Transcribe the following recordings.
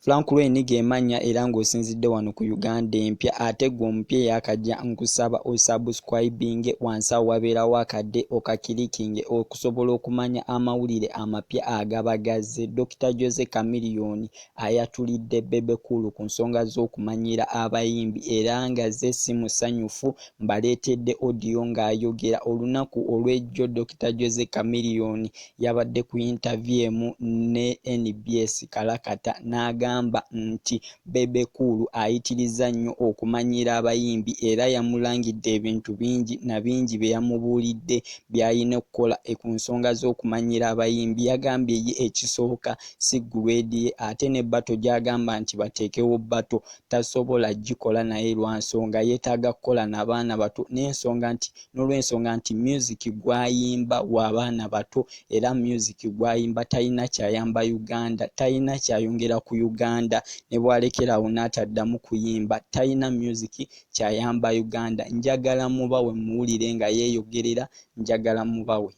Frank Lweni gemanya era ng'osinzidde wano ku Uganda empya ate gwe omupya yakajja nkusaba osubscribing wansi awo wabeerawo akadde okakirikinge okusobola okumanya amawulire amapya agabagazze. Dr. Jose Chameleone ayatulidde Bebe Cool ku nsonga z'okumanyira abayimbi era nga ze si musanyufu. Mbaleetedde audio ng'ayogera olunaku olw'ejjo. Dr. Jose Chameleone yabadde ku interview emu ne NBS Kalakata n'agamba nti Bebe Cool ayitiriza nnyo okumanyira abayimbi era yamulangidde ebintu bingi na bingi bye yamubuulidde by'ayina okukola ku nsonga z'okumanyira abayimbi. Yagambye ye ekisooka si grade ye ate ne bato gy'agamba nti bateekewo bato tasobola gikola naye lwa nsonga yeetaaga kukola n'abaana bato n'olw'ensonga nti music gwayimba w'abaana bato era music gwayimba talina kyayamba Uganda, talina kyayongera ku Uganda. Ne bw'alekerawo n'ataddamu kuyimba talina music kyayamba Uganda. Njagala mubawe muwulire nga yeeyogerera, njagala mubawe.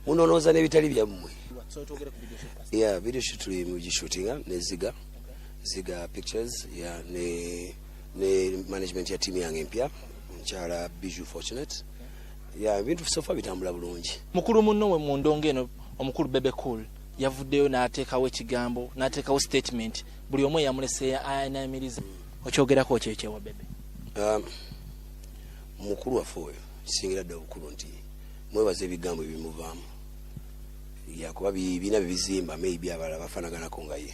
Munonooza n'ebitali byammwe. Video shoot tuli mu gishootinga ne Ziga Pictures ne management ya timu yange empya Nkyala Bijou Fortunate. Ebintu sofa bitambula bulungi. Mukulu munno we mu ndongo eno omukulu Bebe Cool yavuddeyo n'ateekawo ekigambo n'ateekawo statement buli omu yamuleseeya ayinamiriza. Okyogerako kyekyewa Bebe? Mukulu waffe oyo kisingira ddala obukulu nti mwebaza ebigambo ebimuvaamu yakuba biina bibizimba maybe abalala bafaanaganako nga ye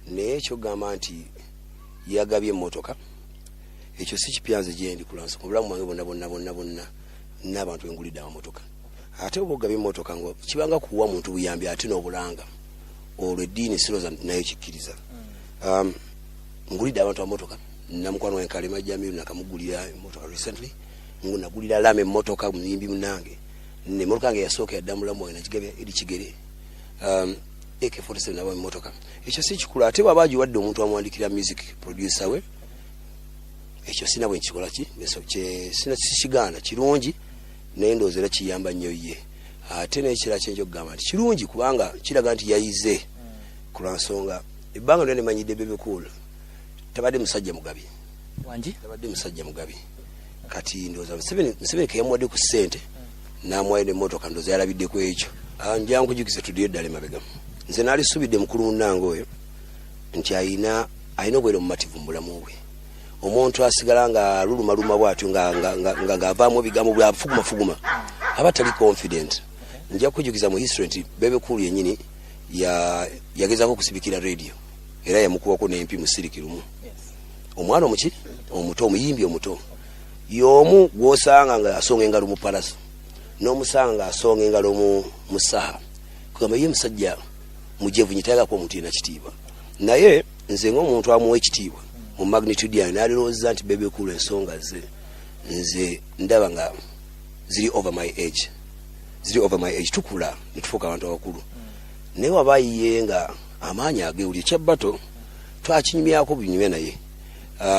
naye ekyogamba nti yagabye emmotoka ekyo si kipyanze gyendi kulansa ku bulamu bwange bonna n'abantu bengulidde amamotoka. Ate oba ogabye emmotoka ngo kibanga kuwa muntu buyambi ate n'obulanga olwo eddiini siroza nayo kikkiriza. Ngulidde abantu amamotoka namukwano wenkale Majjamiru nakamugulira emmotoka recently nagulira Lame emmotoka muyimbi munange n'emmotoka yange yasooka yadda mulamu wange nakigabya eri Kigere AK-47 nabo emmotoka. Ekyo si kikulu ate bw'aba agiwadde omuntu amuwandikira music producer we ekyo sina bwe nkikola sina kigaana kirungi naye ndowooza era kiyamba nnyo ye. Ate n'ekirala kyenjo okugamba nti kirungi kubanga kiraga nti yayize ku lwa nsonga ebbanga lyonna nemanyidde Bebe Cool tabadde musajja mugabi. Wangi? Tabadde musajja mugabi. Kati ndowooza Museveni ke yamuwadde ku ssente n'amuwayo n'emmotoka ndowooza yalabidde ku ekyo. Nja nkujukize tuddiyo ddala emabega. Nze naali subidde mukulu munnange oyo nti ayina obwere mumativu mu bulamu bwe. Omuntu asigala nga lulumaluma bw'atyo ng'avaamu ebigambo bya fuguma aba tali confident. Nja kujukiza mu history nti Bebe Cool yennyini yagezaako okusibikira radio era yamukubako n'empi mu siriki lumu. Omwana omuto omuyimbi omuto y'omu gw'osanga nga asonga engalo mu palasi n'omusanga nga asonga engalo mu saha kugamba ye musajja mujevu nyitayagako omuntu yena kitiibwa. Naye nze ng'omuntu amuwa ekitiibwa mu magnitude yange n'alirowooza nti Bebe Cool ensonga ze nze ndaba nga ziri over my age tukula ne tufuuka abantu abakulu. Naye waba yiye nga amaanyi agewuli ekyabbato twakinyumyako bunyume naye.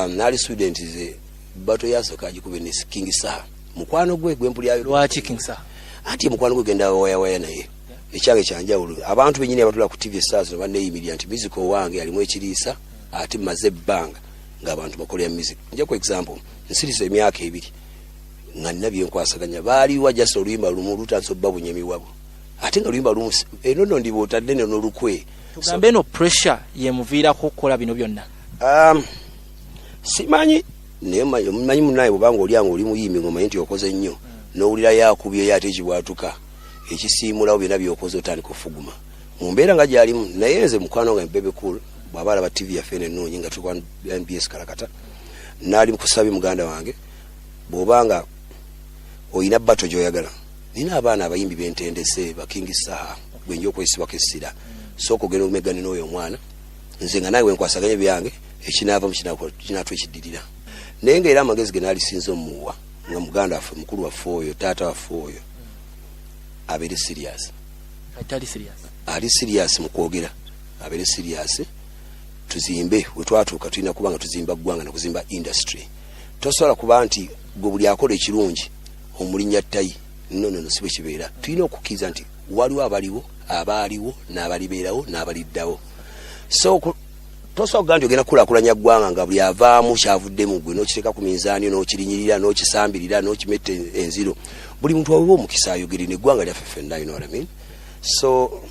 Naali student ze bato yasooka agikube ne King Saha mukwano gwe gwempulyayo. Lwaki King Saha? Ati mukwano gwe genda waya naye ekyange kyanjawulo. Abantu benyini abatula ku TV stars banneeyimirira nti music owange alimu ekiriisa ate maze ebbanga ng'abantu bakolera music. Nja ku example nsiriza emyaka 2 nga nina byenkwasaganya baaliwa just oluyimba lumu lutanso babunyemi wabo ate nga oluyimba lumu eno ndi botadde n'olukwe. Tugambe no pressure yemuviirako okukola bino byonna. Simanyi naye manyi munaye bw'obanga olyanga oli muyimbi ng'omanyi nti okoze nnyo n'owulira yakubyeyo ate ekibwatuka ekisiimulawo byonna byokoze otandika ofuguma mu mbeera nga gy'alimu. Naye nze mukwano nga Bebe Cool bw'aba alaba TV yaffe ennungi nga tukwa NBS Kalakata n'ali mukusabye muganda wange bw'obanga oyina bato gy'oyagala nina abaana abayimbi bentendese ba King Saha gwe nja okwesibako essira sooka ogenda omegane n'oyo omwana nze nga naawe wenkwasaganya byange ekinaava kinaatwa ekiddirira. Naye nga era amagezi ge naalisinza omuwa nga muganda waffe mukulu waffe oyo taata waffe oyo abeere serious. Ali serious mu kwogera abeere serious. Tuzimbe we twatuuka tulina kuba nga tuzimba ggwanga na kuzimba industry. Tosobola kuba nti gwe buli akola ekirungi omulinnya ttayi no si bwe kibeera. Tulina okukkiriza nti waliwo abaaliwo n'abalibeerawo n'abaliddawo. so tosobola kugamba nti ogenda kukulaakulanya ggwanga nga buli avaamu kyavuddemu gwe n'okiteeka ku minzaani n'okirinyirira n'okisambirira n'okimetta enziro buli muntu wawewa omukisa ayogere neggwanga lyaffe ffenna, you know what I mean? So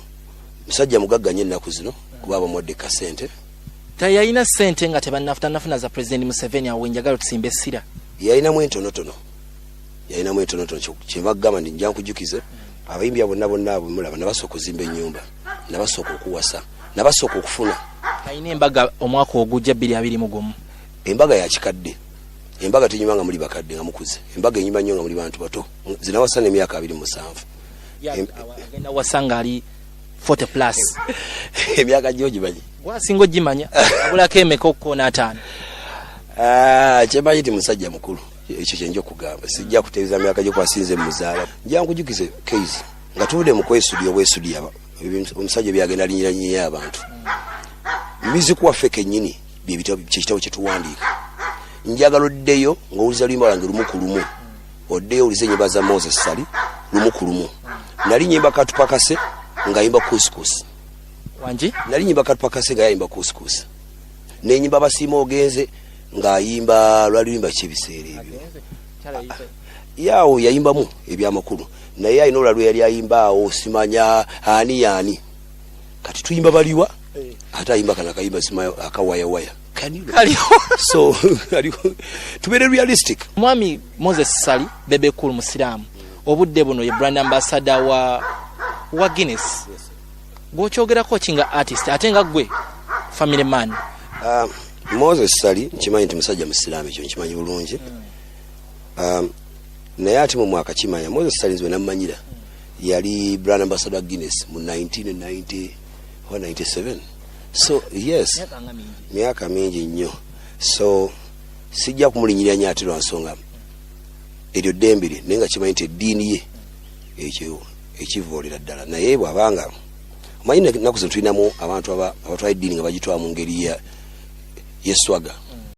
musajja mugagga nnyo ennaku zino kuba bamuwadde kasente. Tayalina ssente nga tebanafuna za President Museveni awo njagala tusimbe essira. Yalinamu entonotono. Kyebagamba nti nja nkujukize abayimbi bonna abo mulaba nabasooka okuzimba ennyumba, nabasooka okuwasa, nabasooka okufuna. Alina embaga omwaka ogujja 2021. Embaga ya kikadde. Embaga tenyuma nga muli bakadde nga mukuze. Embaga enyuma nnyo nga muli bantu bato. Zinawasa n'emyaka 27. Agenda wasanga ali 40 plus. Emyaka gyo gimanyi. Wasingo gimanya. Abulako emeka okukona 5. Kyemanyi ti musajja mukulu. Ekyo kyenjo kugamba. Sijja kuteeza myaka gyo kwasinze muzaala. Nja nkujukize case. Nga tuvude mu kwesudi aba. Omusajja byagenda linyiranyira abantu. Music waffe kennyini kyekitabo kye tuwandiika. Njagala oddeyo ng'owuliza luyimba lwange lumu ku lumu. Oddeyo owulize ennyimba za Moses Sali lumu ku lumu. Nali nyimba Katupakase ng'ayimba kusikusi. Wanji? Nali nyimba Katupakase ng'ayimba kusikusi. N'enyimba Basiima Ogenze ng'ayimba lwaluyimba ky'ebiseera ebyo. Yaawo yayimbamu ebyamakulu. Naye ayina olwa lwe yali ayimba simanya ani. Kati tuyimba baliwa? Ate ayimba kana kayimba simanya akawayawaya. So to be realistic. Mwami Moses Sali Bebe Cool Musiramu obudde buno ye brand ambassador wa Guinness. Bw'okyogerako kinga artist ate nga gwe family man. Moses Sali nkimanyi nti musajja musiraamu, ekyo nkimanyi bulungi. Naye ate mu mwaka kimanya Moses Sali nzwe nammanyira yali brand ambassador Guinness mu 1990 or 97. So yes, miaka mingi nnyo. So sijja kumulinyiranya ate lwa nsonga eryo ddembere naye nga kimanyi nti eddiini ye ekyo ekivoolera ddala. Naye bw'abanga omanyi ennaku zino tulinamu abantu abatwala eddiini nga bagitwala mu ngeri y'eswaga.